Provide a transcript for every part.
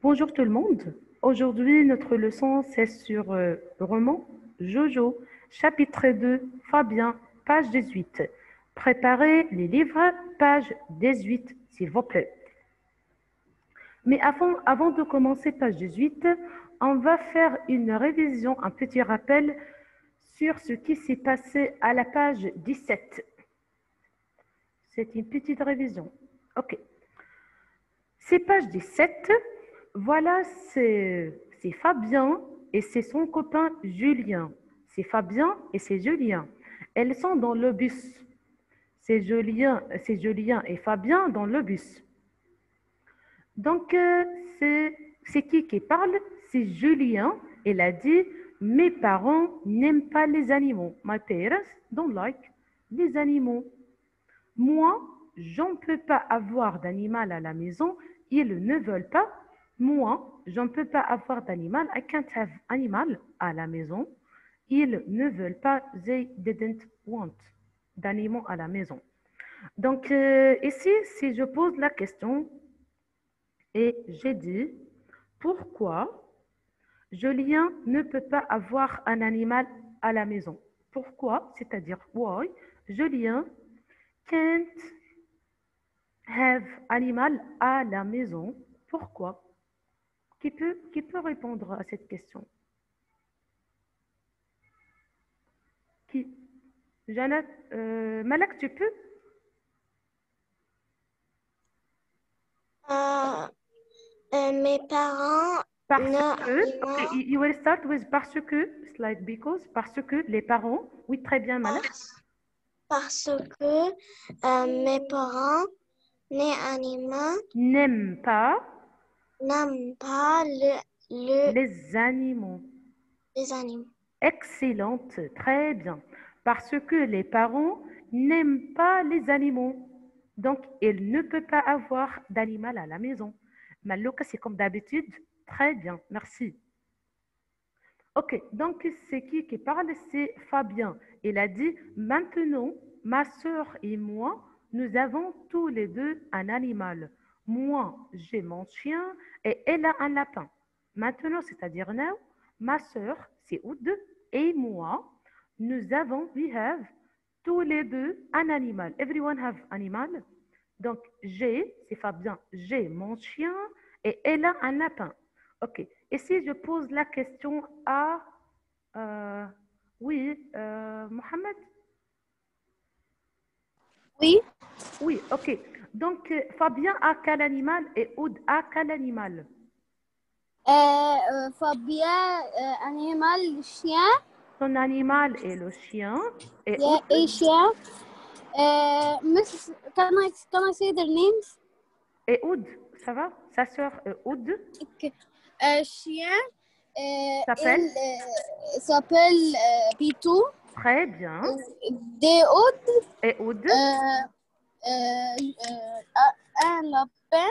Bonjour tout le monde. Aujourd'hui, notre leçon, c'est sur le roman Jojo, chapitre 2, Fabien, page 18. Préparez les livres, page 18, s'il vous plaît. Mais avant de commencer page 18, on va faire une révision, un petit rappel sur ce qui s'est passé à la page 17. C'est une petite révision. OK. C'est page 17. Voilà, c'est Fabien et c'est son copain Julien. C'est Fabien et c'est Julien. Elles sont dans le bus. C'est Julien et Fabien dans le bus. Donc, c'est qui parle? C'est Julien. Il a dit, mes parents n'aiment pas les animaux. My parents don't like les animaux. Moi, je ne peux pas avoir d'animal à la maison. Ils ne veulent pas. Moi, je ne peux pas avoir d'animal. I can't have animal à la maison. Ils ne veulent pas. They didn't want d'animaux à la maison. Donc, ici, si je pose la question et j'ai dit pourquoi Julien ne peut pas avoir un animal à la maison. Pourquoi? C'est-à-dire, why Julien can't have animal à la maison. Pourquoi? Qui peut répondre à cette question? Qui? Janet, Malak, tu peux? Mes parents Parce que, ok, n'ont you will start with parce que, slide because, parce que les parents, oui, très bien, Malak, parce que mes parents n'aiment pas n'aiment pas les animaux. les animaux. Excellente, très bien. Parce que les parents n'aiment pas les animaux. Donc, il ne peut pas avoir d'animal à la maison. Malouka, c'est comme d'habitude. Très bien, merci. Ok, donc c'est qui parle? C'est Fabien. Il a dit, maintenant, ma soeur et moi, nous avons tous les deux un animal. Moi, j'ai mon chien et elle a un lapin. Maintenant, c'est-à-dire now, ma soeur, c'est Oud, et moi, nous avons, we have, tous les deux un animal. Everyone have animal. Donc, c'est Fabien, j'ai mon chien et elle a un lapin. Ok. Et si je pose la question à... euh, oui, Mohamed? Oui. Oui, ok. Donc, Fabien a quel animal et Oud a quel animal? Fabien, animal, chien, Son animal est le chien et Oud et chien. Miss, can I say their names? et Oud. Ça va? Sa sœur Oud Okay. Chien, s'appelle? il s'appelle Pitou. Très bien. Déoud, Et Oud? un lapin.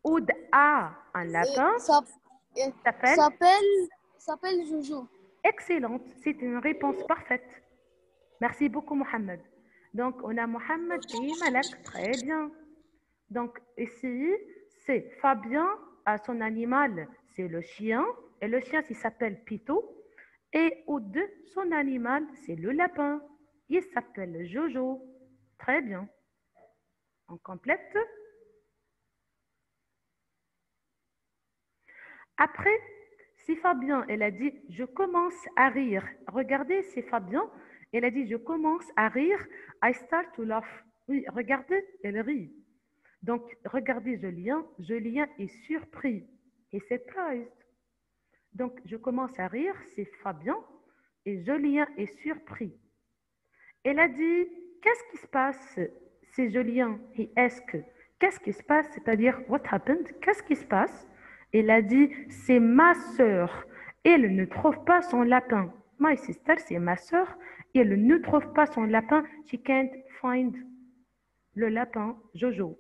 Oud a un lapin. S'appelle? S'appelle Joujou. Excellente. C'est une réponse parfaite. Merci beaucoup, Mohamed. Donc, on a Mohamed et Malak. Très bien. Donc, ici, c'est Fabien à son animal, c'est le chien. Et le chien, il s'appelle Pito. Et Oud, son animal, c'est le lapin. Il s'appelle Jojo. Très bien. On complète. Après, si Fabien, elle a dit, je commence à rire. Regardez, c'est Fabien. Elle a dit, je commence à rire. I start to laugh. Oui, regardez, elle rit. Donc, regardez Julien. Julien est surpris et surprised. Donc, je commence à rire, c'est Fabien. Et Julien est surpris. Elle a dit, qu'est-ce qui se passe? C'est Julien. He asked, qu'est-ce qui se passe? C'est-à-dire, what happened? Qu'est-ce qui se passe? Elle a dit, c'est ma sœur. Elle ne trouve pas son lapin. My sister, c'est ma sœur. Elle ne trouve pas son lapin. She can't find le lapin, Jojo.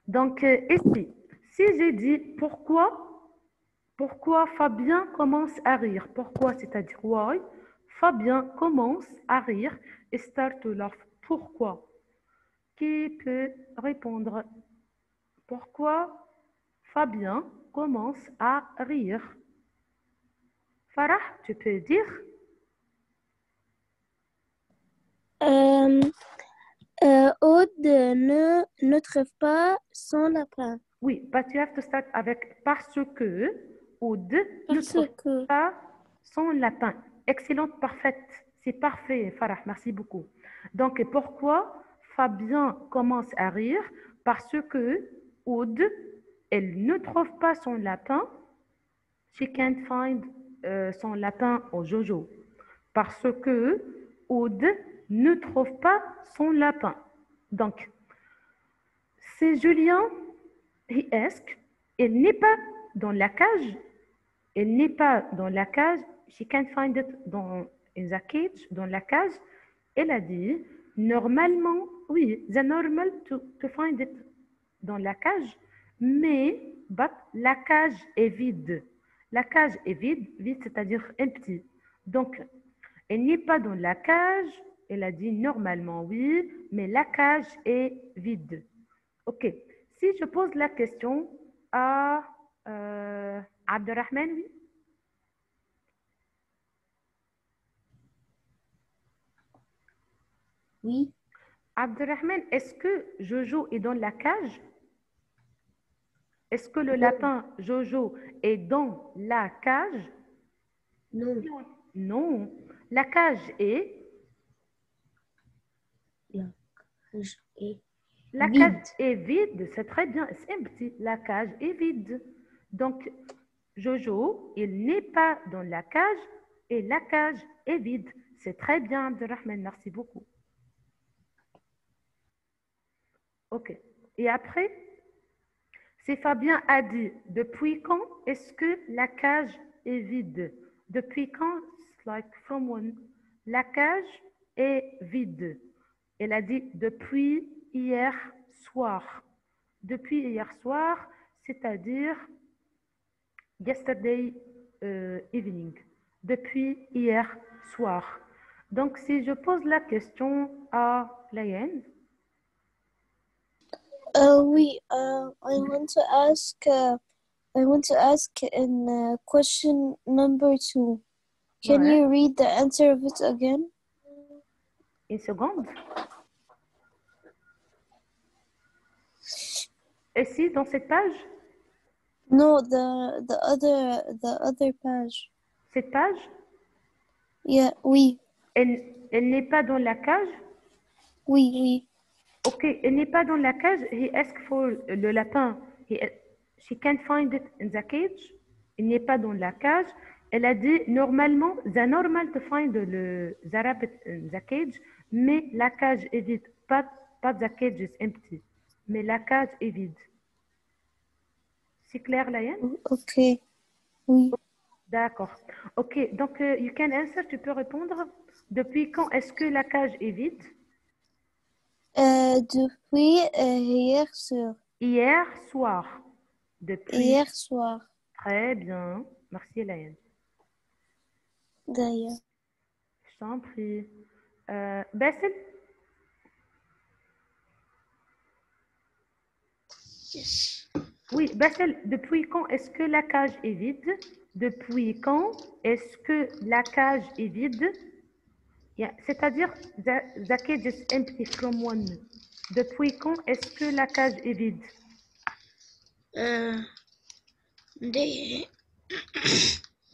Donc, ici, si j'ai dit pourquoi Fabien commence à rire? Pourquoi? C'est-à-dire, why? Fabien commence à rire et start to laugh. Pourquoi? Qui peut répondre? Pourquoi Fabien commence à rire. Farah, tu peux dire? Aude ne trouve pas son lapin. Oui, but you have to start avec parce que Aude ne Parce trouve que pas son lapin. Excellente, parfaite. C'est parfait, Farah. Merci beaucoup. Donc, pourquoi Fabien commence à rire? Parce que Aude, elle ne trouve pas son lapin. She can't find son lapin au Jojo. Parce que Aude ne trouve pas son lapin. Donc, c'est Julien, he asked, elle n'est pas dans la cage. Elle n'est pas dans la cage. She can't find it in the cage, dans la cage. Elle a dit, normalement, oui, c'est normal to find it dans la cage, mais but, la cage est vide. La cage est vide, vide c'est-à-dire empty. Donc, elle n'est pas dans la cage. Elle a dit normalement oui, mais la cage est vide. Ok. Si je pose la question à Abdelrahman, oui. oui, Abdelrahman, est-ce que Jojo est dans la cage? Est-ce que le Non. lapin Jojo est dans la cage? non, Non. La cage est et La Vide. cage est vide, c'est très bien, c'est empty. La cage est vide. Donc, Jojo, il n'est pas dans la cage et la cage est vide. C'est très bien, Abdelrahman, merci beaucoup. Ok. Et après, c'est Fabien a dit, depuis quand est-ce que la cage est vide? Depuis quand, it's like from when, la cage est vide. Elle a dit, depuis hier soir. Depuis hier soir, c'est-à-dire yesterday evening. Depuis hier soir. Donc, si je pose la question à Laïen, oui, I want to ask in question number 2. Can Ouais. you read the answer of it again? Une seconde. Ici, dans cette page, No, the other page. cette page, Yeah, oui, elle n'est pas dans la cage. oui, oui. Ok, elle n'est pas dans la cage. He asked for le lapin. She can't find it in the cage. Il n'est pas dans la cage. Elle a dit normalement, c'est normal to find the rabbit in the cage, mais la cage est vide. Pas the cage is empty, mais la cage est vide. C'est clair, Laïen? Ok, oui. D'accord. Ok, donc you can answer, tu peux répondre. Depuis quand est-ce que la cage est vide? Depuis hier soir. Hier soir. Depuis. Hier soir, Très bien. Merci, Laïen. d'ailleurs. Je t'en prie. Bassel? Oui, Bassel, depuis quand est-ce que la cage est vide? Depuis quand est-ce que la cage est vide? Yeah, c'est-à-dire, the cage is empty from one. Depuis quand est-ce que la cage est vide?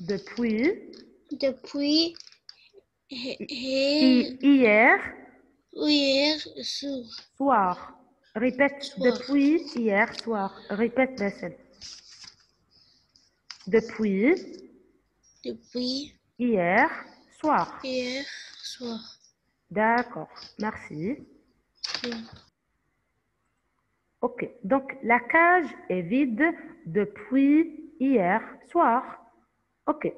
Depuis Depuis hier hier soir. soir. Répète, Soir. depuis hier soir. Répète, Bassel. Depuis hier soir. Hier soir. D'accord, merci. Ok, donc la cage est vide depuis hier soir. Ok.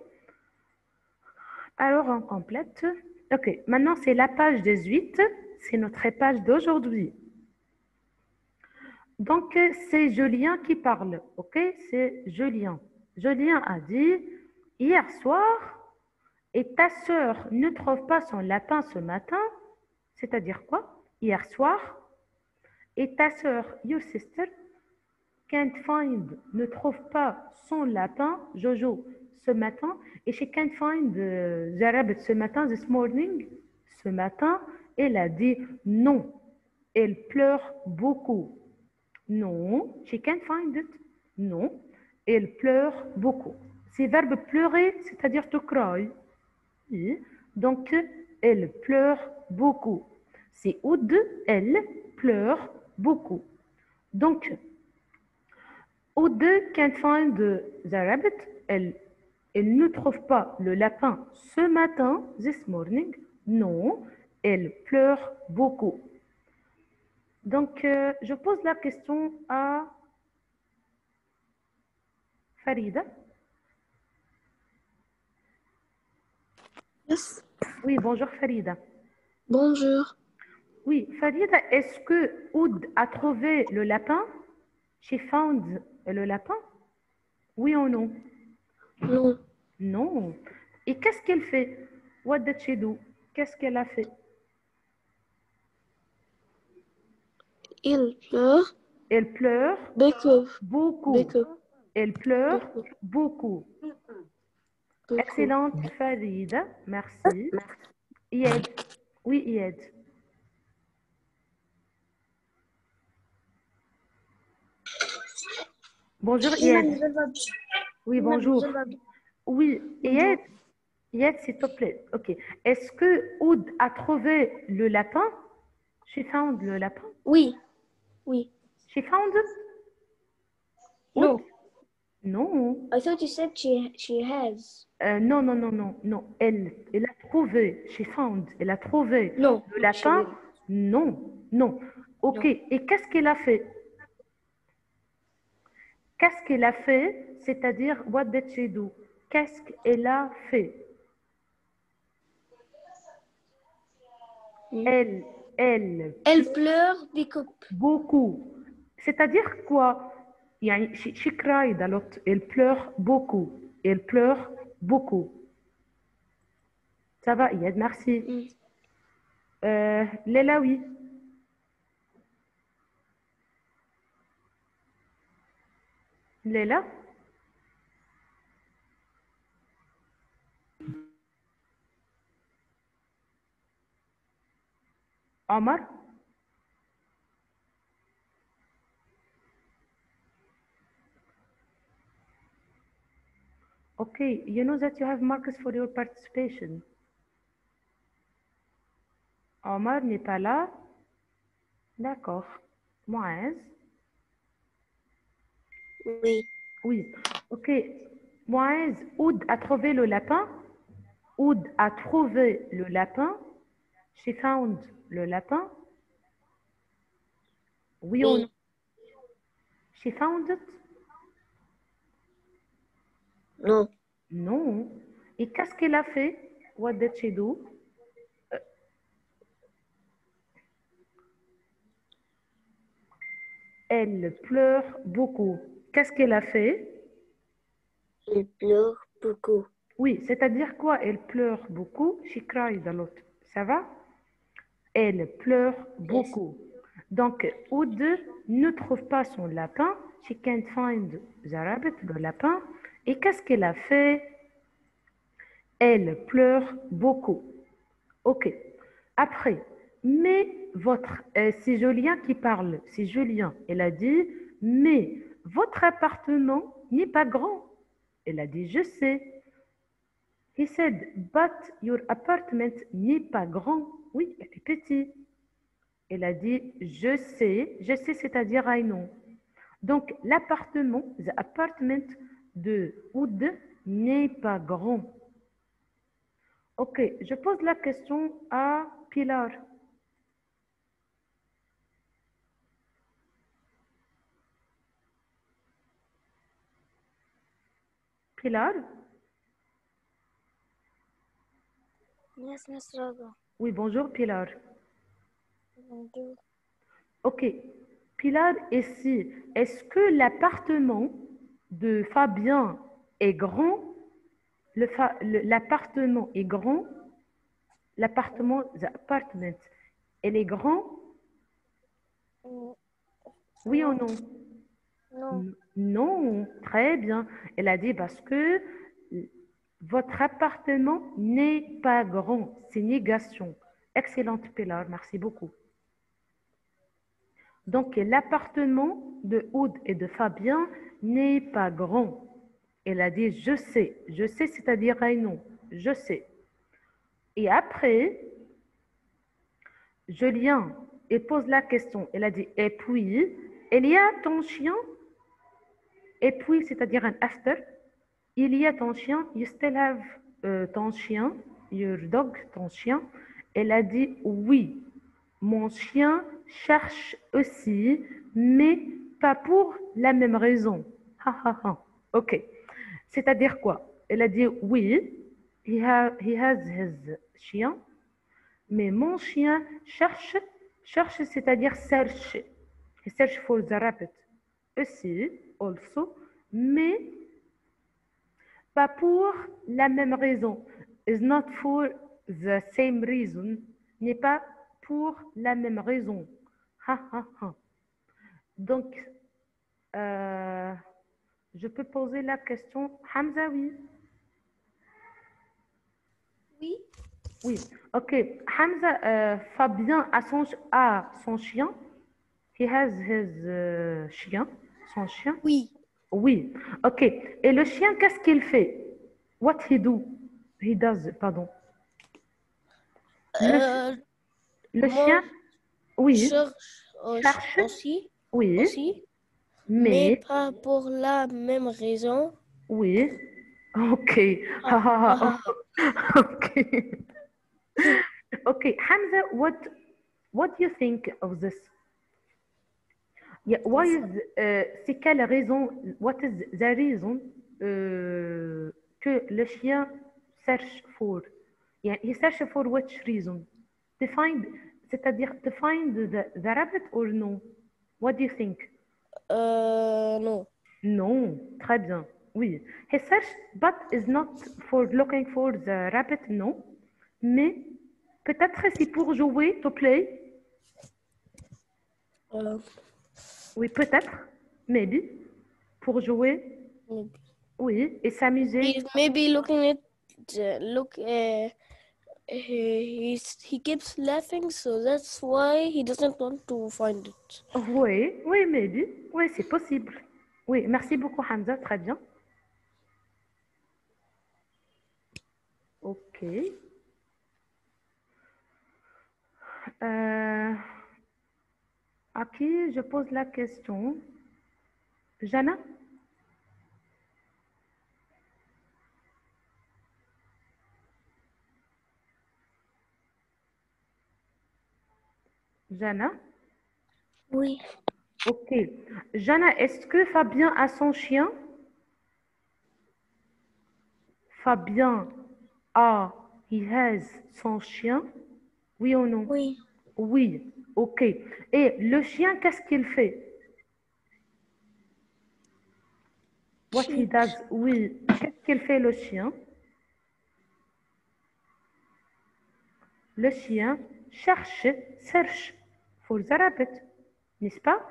Alors on complète. Ok, maintenant c'est la page 18. C'est notre page d'aujourd'hui. Donc c'est Julien qui parle. Ok, c'est Julien. Julien a dit hier soir et ta sœur ne trouve pas son lapin ce matin. C'est-à-dire quoi? Hier soir. Et ta sœur, your sister, can't find, ne trouve pas son lapin, Jojo, ce matin. Et she can't find the rabbit ce matin, this morning. Ce matin, elle a dit non. Elle pleure beaucoup. Non, she can't find it. Non, elle pleure beaucoup. C'est verbe pleurer, c'est-à-dire to cry. Oui. Donc, elle pleure beaucoup. C'est Oud, elle pleure beaucoup. Donc, Oud can't find the rabbit. Elle ne trouve pas le lapin ce matin, this morning. Non, elle pleure beaucoup. Donc, je pose la question à Farida. Yes. Oui, bonjour Farida. Bonjour. Oui, Farida, est-ce que Oud a trouvé le lapin? She found le lapin? Oui ou non? Non. Non. Et qu'est-ce qu'elle fait? What did she do? Qu'est-ce qu'elle a fait? Il pleure Elle pleure beaucoup. beaucoup. Beaucoup. Elle pleure Beaucoup. beaucoup. Excellente Farida, merci. Ied. Oui, Ied. Bonjour Ied. Oui, bonjour. Oui, Ied. Ied, s'il te plaît. Ok. Est-ce que Oud a trouvé le lapin? She found le lapin. Oui. Oui. She found it? No. Oud? Non. I thought you said she has. Non, non, non, non, non. Elle a trouvé. She found. Elle a trouvé No. le lapin. Non, non. Ok. Non. Et qu'est-ce qu'elle a fait? Qu'est-ce qu'elle a fait? C'est-à-dire, what did she do? Qu'est-ce qu'elle a fait? Elle pleure beaucoup. C'est-à-dire quoi? يعني she cried a lot. Elle pleure beaucoup. Elle pleure beaucoup. Ça va, Yad, merci. Léla, oui. Léla? Omar? Okay, you know that you have marks for your participation. Omar n'est pas là. D'accord. Moaz? Oui. Oui. Ok. Moaz, Oud a trouvé le lapin. Oud a trouvé le lapin. She found le lapin. Oui ou non? She found it? Non. Non. Et qu'est-ce qu'elle a fait? What did she do? Elle pleure beaucoup. Qu'est-ce qu'elle a fait? Elle pleure beaucoup. Oui, c'est-à-dire quoi? Elle pleure beaucoup. She cried a lot. Ça va? Elle pleure beaucoup. Donc, Oud ne trouve pas son lapin. She can't find the rabbit, le lapin. Et qu'est-ce qu'elle a fait? Elle pleure beaucoup. Ok. Après, mais votre, c'est Julien qui parle. C'est Julien. Elle a dit, mais votre appartement n'est pas grand. Elle a dit, je sais. He said, but your apartment n'est pas grand. Oui, elle est petite. Elle a dit, je sais, c'est-à-dire I know. Donc, l'appartement, the apartment de Oud n'est pas grand. Ok, je pose la question à Pilar. Pilar? Yes, Miss Rosa. Oui, bonjour Pilar. Bonjour. Ok, Pilar, ici, est-ce que l'appartement de Fabien est grand? L'appartement est grand? L'appartement, the apartment, elle est grand? Oui ou non? Non. Non, très bien. Elle a dit parce que votre appartement n'est pas grand. C'est négation. Excellente, Pilar. Merci beaucoup. Donc, l'appartement de Oud et de Fabien n'est pas grand. Elle a dit je sais. Je sais, c'est-à-dire non. Je sais. Et après, Julien, il pose la question. Elle a dit et puis, il y a ton chien. Et puis, c'est-à-dire un after. Il y a ton chien. You still have ton chien. Your dog, ton chien. Elle a dit oui. Mon chien cherche aussi, mais pas pour la même raison. Ha, ha, ha. Ok. C'est-à-dire quoi? Elle a dit oui, he has his chien, mais mon chien cherche, cherche, c'est-à-dire cherche. He search for the rabbit. Aussi, also, mais pas pour la même raison. Is not for the same reason. N'est pas pour la même raison. Ha, ha, ha. Donc, euh, je peux poser la question. Hamza, oui. Oui. Oui. OK. Hamza, Fabien a son chien. He has his chien. Son chien. Oui. Oui. OK. Et le chien, qu'est-ce qu'il fait? What he do? He does, pardon. Le Moi, chien, oui, cherche cherche, oui, aussi, mais, mais pas pour la même raison. oui. OK. Ha, ha, ha. OK. Okay, Hamza, what do you think of this? Yeah, why is c'est quelle raison? What is the reason que le chien cherche for? Yeah, he search for which reason? To find, c'est-à-dire to find the rabbit or no? What do you think? Non. Non, très bien. Oui, he search, but is not for looking for the rabbit, no. Mais peut-être c'est pour jouer, to play. Oui, peut-être, maybe, pour jouer, Maybe. oui, et s'amuser. He's maybe looking at he keeps laughing, so that's why he doesn't want to find it. Oui, oui, maybe, oui, c'est possible. Oui, merci beaucoup Hamza, très bien. Ok. À qui je pose la question? Jana? Jana? Oui. Ok. Jana, est-ce que Fabien a son chien? Fabien a, he has son chien? Oui ou non? Oui. Oui, ok. Et le chien, qu'est-ce qu'il fait? What he does, oui. Qu'est-ce qu'il fait le chien? Le chien cherche, search for the rabbit, n'est-ce pas?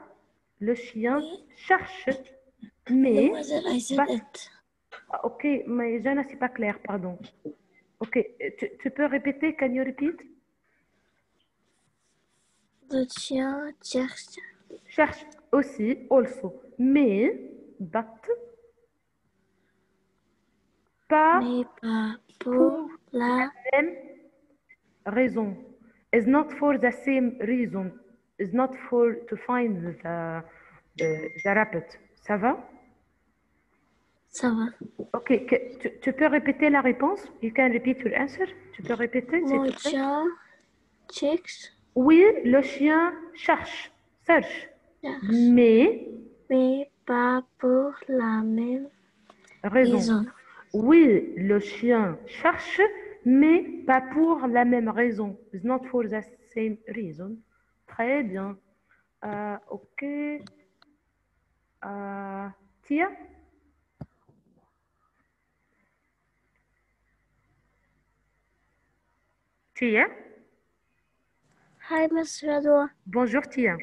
Le chien cherche, mais... I said it. Ok, mais Jana, c'est pas clair, pardon. Ok, tu peux répéter? Can you repeat? Le chien cherche. Cherche aussi, also, mais, but, pas Mais pas pour pour la même raison. Is not for the same reason. Is not for to find the rabbit. Ça va? Ça va. Ok, tu peux répéter la réponse? You can repeat your answer. Tu peux répéter, s'il Mon te plaît? chien cherche. Oui, le chien cherche, search, Cherche. mais pas pour la même raison. raison. Oui, le chien cherche, mais pas pour la même raison. It's not for the same reason. Très bien. Ok. Tia? Tia? Hi, Miss Radwa. Bonjour, Tia.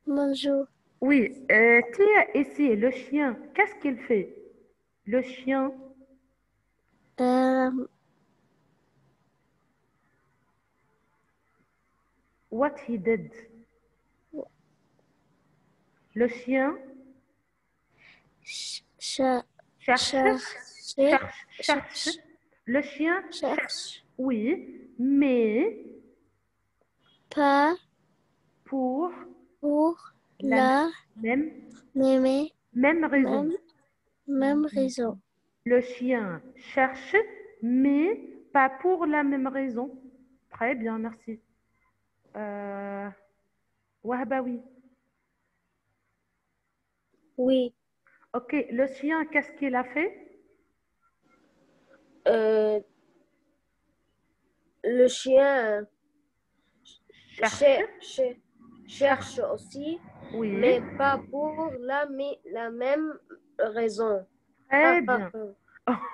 Bonjour. Oui, Tia, ici, le chien, qu'est-ce qu'il fait? Le chien, Um, what he did? Le chien ch- cherche, chercher, cherche. Le chien cherche, cherche oui, mais pas pour pour la la même, même, même raison. même raison. Le chien cherche, mais pas pour la même raison. Très bien, merci. Wahba, oui. Oui. Ok, le chien, qu'est-ce qu'il a fait? Euh, le chien Cherche, cherche aussi, oui. mais pas pour la même raison. Très bien.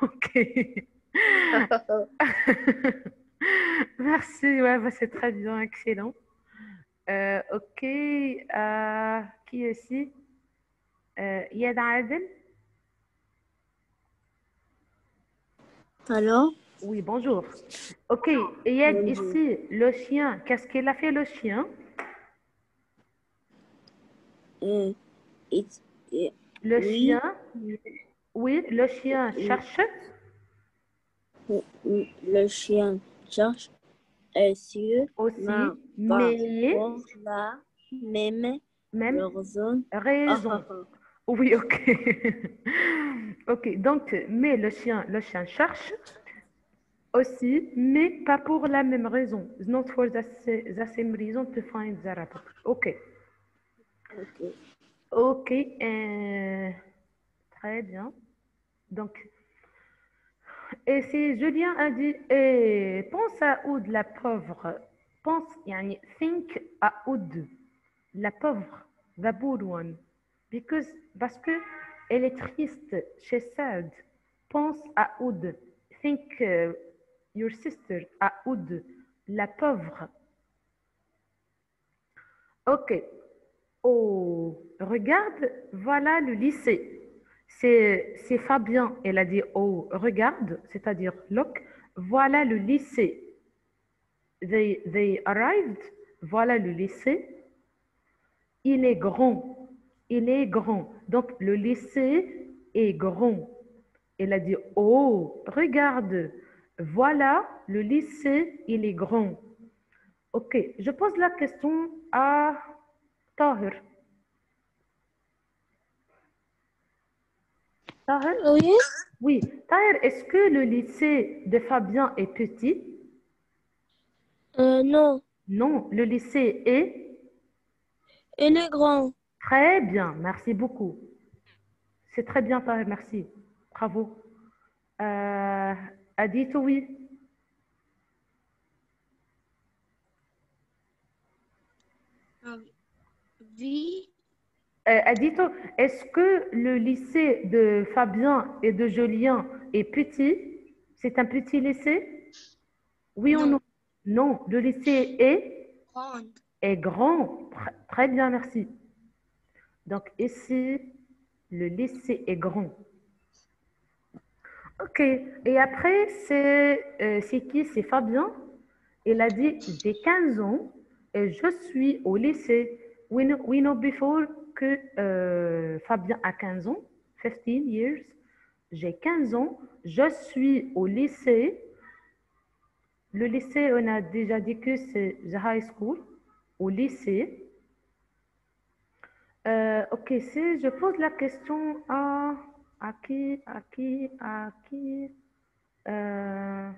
Ok. Merci, ouais, bah, c'est très bien, excellent. Ok, qui est ici? Yad Adel? Alors, Oui, bonjour. Ok, Yad ici, le chien, qu'est-ce qu'il a fait le chien? it, Le oui, chien, oui, le chien cherche le chien cherche sur aussi, pas mais pour la même même raison. raison. Oui, ok. Ok, donc, mais le chien cherche aussi, mais pas pour la même raison. It's not for the same reason to find the rabbit. Ok, Ok. ok, très bien. Donc, et si Julien a dit, pense à Oud, la pauvre. Pense, yani, think à Oud, la pauvre, the poor one. Parce que elle est triste, she's sad. Pense à Oud. Think your sister, à Oud, la pauvre. Ok. Oh, regarde, voilà le lycée. C'est Fabien. Elle a dit, oh, regarde, c'est-à-dire look, voilà le lycée. They arrived, voilà le lycée. Il est grand. Il est grand. Donc, le lycée est grand. Elle a dit, oh, regarde, voilà le lycée, il est grand. Ok, je pose la question à Tahir. Tahir? Oui, Oui, Tahir, est-ce que le lycée de Fabien est petit? non, Non, le lycée est il est grand. très bien. Merci beaucoup. C'est très bien, Tahir, merci. Bravo. Euh, Adito, oui. Oui, Adito, est-ce que le lycée de Fabien et de Julien est petit? C'est un petit lycée? Oui ou non? Non, le lycée grand. est grand. Très bien, merci. Donc ici, le lycée est grand. Ok. Et après, c'est qui? C'est Fabien. Il a dit, j'ai 15 ans et je suis au lycée. We know before que Fabien a 15 ans, 15 years. J'ai 15 ans, je suis au lycée. Le lycée, on a déjà dit que c'est the high school. Au lycée. Ok, si je pose la question à qui, euh,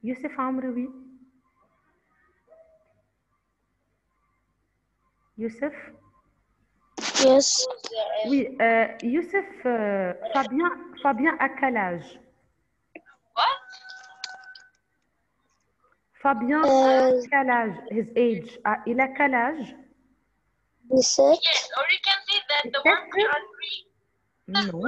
Youssef Amri, Youssef? Yes. Oui, Youssef, Fabien a quel âge? Fabien a quel âge? His age. Ah, il a quel âge? 17. Non.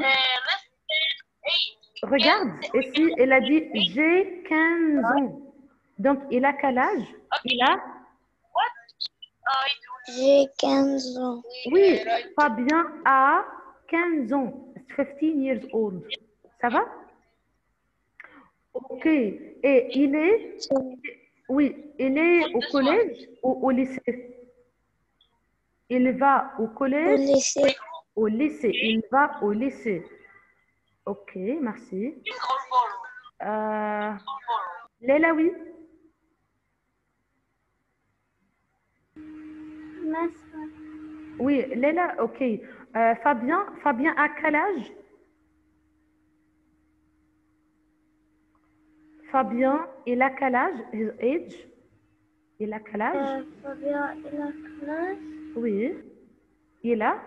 Regarde, ici, il a dit j'ai 15 ans. Donc, il a quel âge? Il a J'ai 15 ans. Oui, Fabien a 15 ans. 15 years old. Ça va? Ok. Et il est, oui, il est au collège ou au lycée? Il va au Au collège, lycée. au lycée. Il va au lycée. Ok, merci. Euh, Léla, oui. Oui, Léla, ok. Fabien a quel âge? Fabien, il a quel âge? His age? Il a quel âge? Fabien, il a quel âge? Oui. Il a?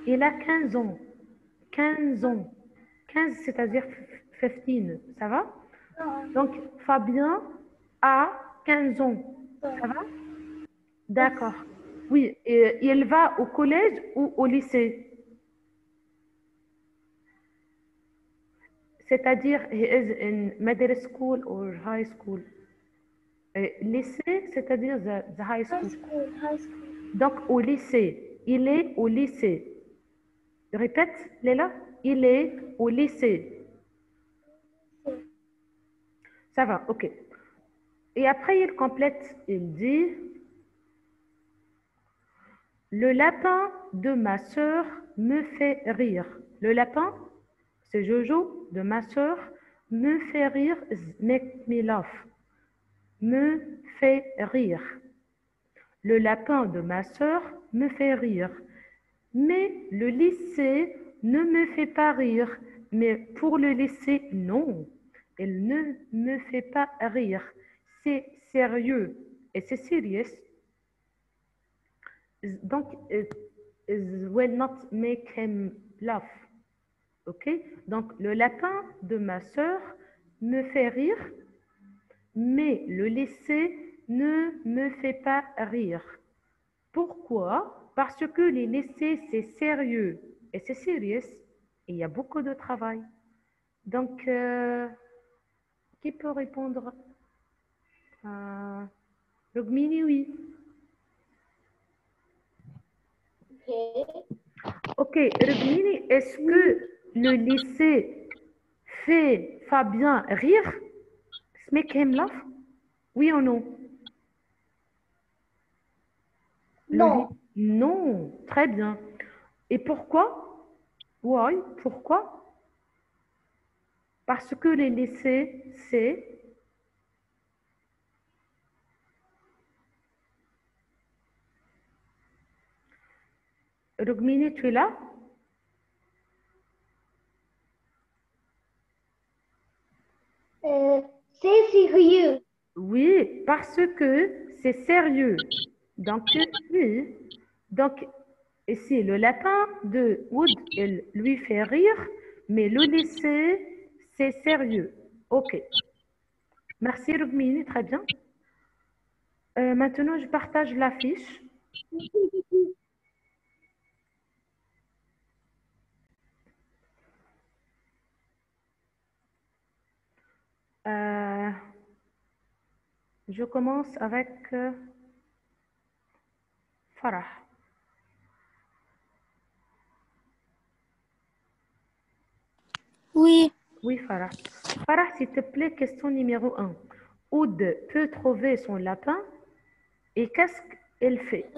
Il a 15 ans. 15 ans. 15, c'est-à-dire 15. Ça va? Donc, Fabien a 15 ans. Ça va? D'accord. Oui, et il va au collège ou au lycée? C'est-à-dire, he is in middle school or high school. Lycée, c'est-à-dire the high school. High school. Donc, au lycée. Il est au lycée. Répète, Léla. Il est au lycée. Ça va, ok. Et après, il complète, il dit, le lapin de ma sœur me fait rire. Le lapin, c'est Jojo, de ma sœur, me fait rire, make me laugh, me fait rire. Le lapin de ma sœur me fait rire. Mais le lycée ne me fait pas rire. Mais pour le lycée, non, il ne me fait pas rire. C'est sérieux. Et c'est serious. Donc, it will not make him laugh. OK? Donc, le lapin de ma sœur me fait rire, mais le lycée ne me fait pas rire. Pourquoi? Parce que les lycées, c'est sérieux et c'est serious et il y a beaucoup de travail. Donc, qui peut répondre? Rugmini, oui. Ok, Rugmini, est-ce que le lycée fait Fabien rire? Make him laugh? Oui ou non? Non. Non, très bien. Et pourquoi? Oui, pourquoi? Parce que les lycées, c'est... Rugmini, tu es là? C'est sérieux. Oui, parce que c'est sérieux. Donc, oui. Donc, ici, le lapin de Wood, il lui fait rire, mais le lycée, c'est sérieux. OK. Merci, Rugmini, très bien. Maintenant, je partage l'affiche. Je commence avec Farah. Oui. Oui, Farah. Farah, s'il te plaît, question numéro 1. Oud peut trouver son lapin et qu'est-ce qu'elle fait?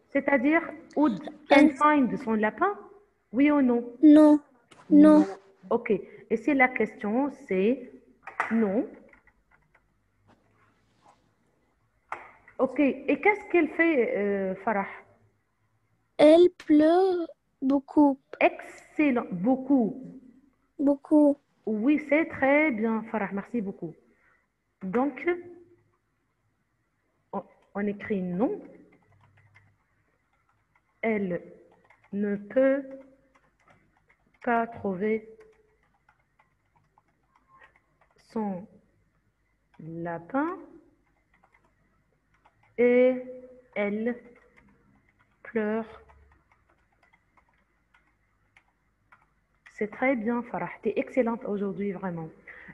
C'est-à-dire, Oud can find son lapin? Oui ou non? Non. Non. OK. Et si la question, c'est non. OK. Et qu'est-ce qu'elle fait, Farah? Elle pleure beaucoup. Excellent. Beaucoup. Beaucoup. Oui, c'est très bien, Farah. Merci beaucoup. Donc, on écrit non. Elle ne peut pas trouver son lapin et elle pleure. C'est très bien, Farah. Tu es excellente aujourd'hui, vraiment.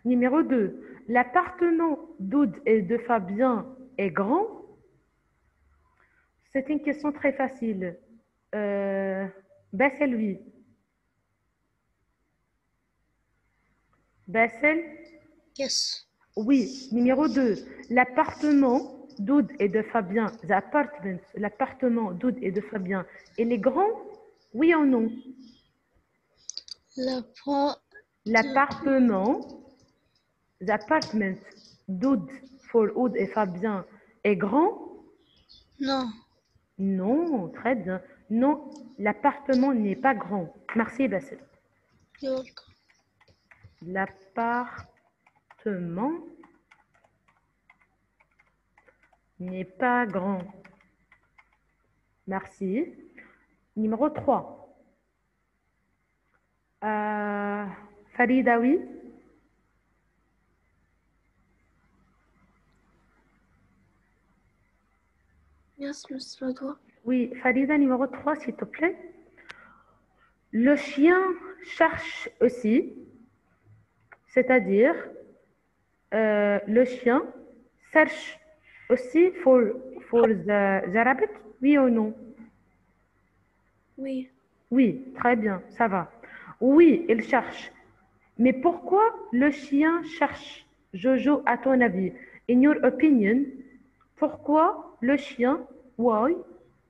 Numéro 2. L'appartement d'Oud et de Fabien est grand? C'est une question très facile. Bassel, oui. Bassel? Yes. Oui. Numéro 2. L'appartement d'Oud et de Fabien, l'appartement d'Oud et de Fabien, il est grand? Oui ou non? L'appartement, l'apartment d'Oud pour Oud et Fabien est grand? Non. Non, très bien. Non, l'appartement n'est pas grand. Merci, Bassel. You're welcome. L'appartement n'est pas grand. Merci. Numéro 3. Farida, oui. Yes, Miss Radwa. Oui, Farida, numéro 3, s'il te plaît. Le chien cherche aussi, c'est-à-dire le chien cherche aussi for the rabbit, oui ou non? Oui. Oui, très bien, ça va. Oui, il cherche. Mais pourquoi le chien cherche, Jojo, à ton avis? In your opinion, pourquoi le chien, why,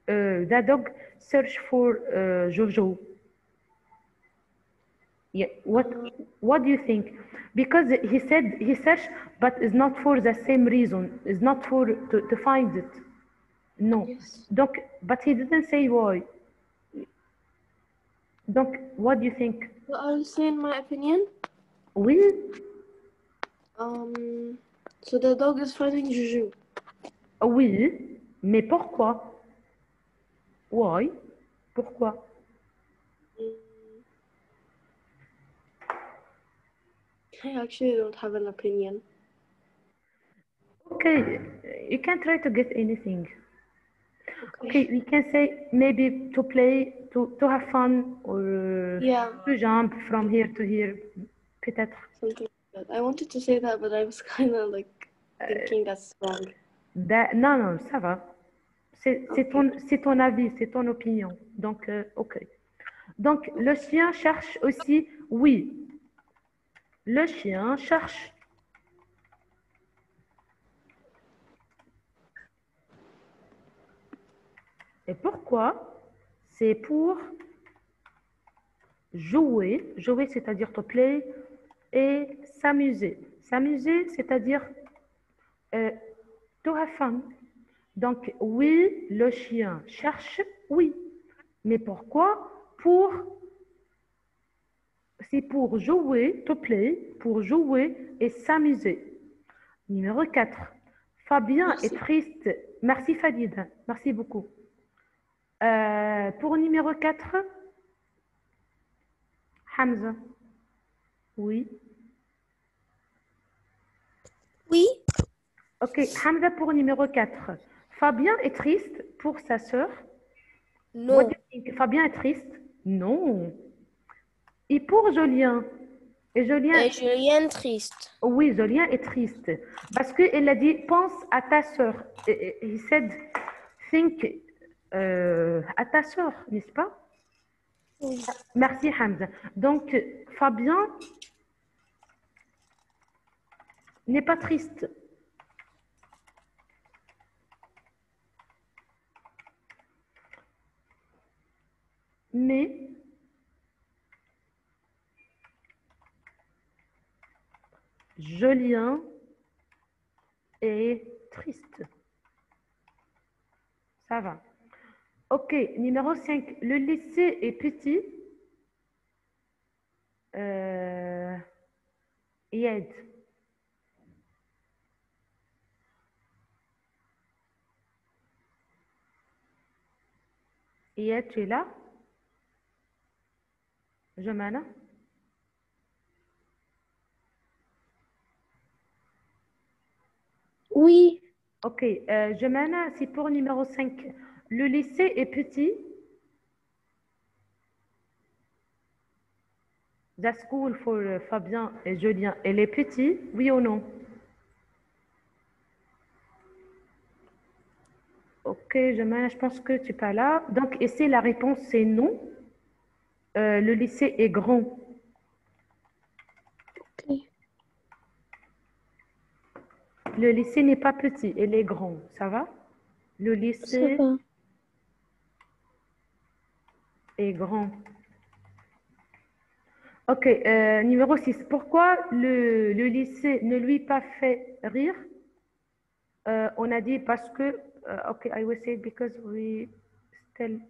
the dog search for Jojo? Yeah, what do you think? Because he said he searched, but it's not for the same reason. It's not for to find it. No. Yes. Donc, but he didn't say why. Donc, what do you think? Well, I'll say in my opinion. Oui, So the dog is finding Juju. oui, mais pourquoi? Why? Pourquoi? I actually don't have an opinion. Okay, you can try to get anything. Okay, we can say maybe to play, to have fun, or Yeah. to jump from here to here, peut-être. Something like that. I wanted to say that, but I was kind of like thinking that's wrong. Non, non, ça va. C'est ton avis, c'est ton opinion. Donc, ok. Donc, le chien cherche aussi, oui. Le chien cherche. Et pourquoi? C'est pour jouer. Jouer, c'est-à-dire to play. Et s'amuser. S'amuser, c'est-à-dire to have fun. Donc, oui, le chien cherche, oui. Mais pourquoi? C'est pour jouer, to play, pour jouer et s'amuser. Numéro 4. Fabien Merci. est triste. Merci Fadid, merci beaucoup. Pour numéro 4, Hamza. Oui. Oui. Ok, Hamza pour numéro 4. Fabien est triste pour sa sœur. No. What do you think? Fabien est triste? Non. Et pour Julien? Et Julien, Julien triste. oui, Julien est triste. Parce qu'il a dit, pense à ta sœur. He said, think à ta sœur, n'est-ce pas? Oui. Merci Hamza. Donc, Fabien n'est pas triste. Mais Julien est triste. Ça va. Ok, numéro 5. Le lycée est petit. Yed. Yed, tu es là? Jomana? Oui. Ok, Jomana, c'est pour numéro 5. Le lycée est petit. The school for Fabien et Julien, elle est petite, oui ou non? Ok, je pense que tu n'es pas là. Donc, ici, la réponse, c'est non. Le lycée est grand. Okay. Le lycée n'est pas petit, il est grand. Ça va? Le Ça lycée va. est grand. Ok, numéro 6. Pourquoi le lycée ne lui pas fait rire? On a dit parce que, ok, I will say because we still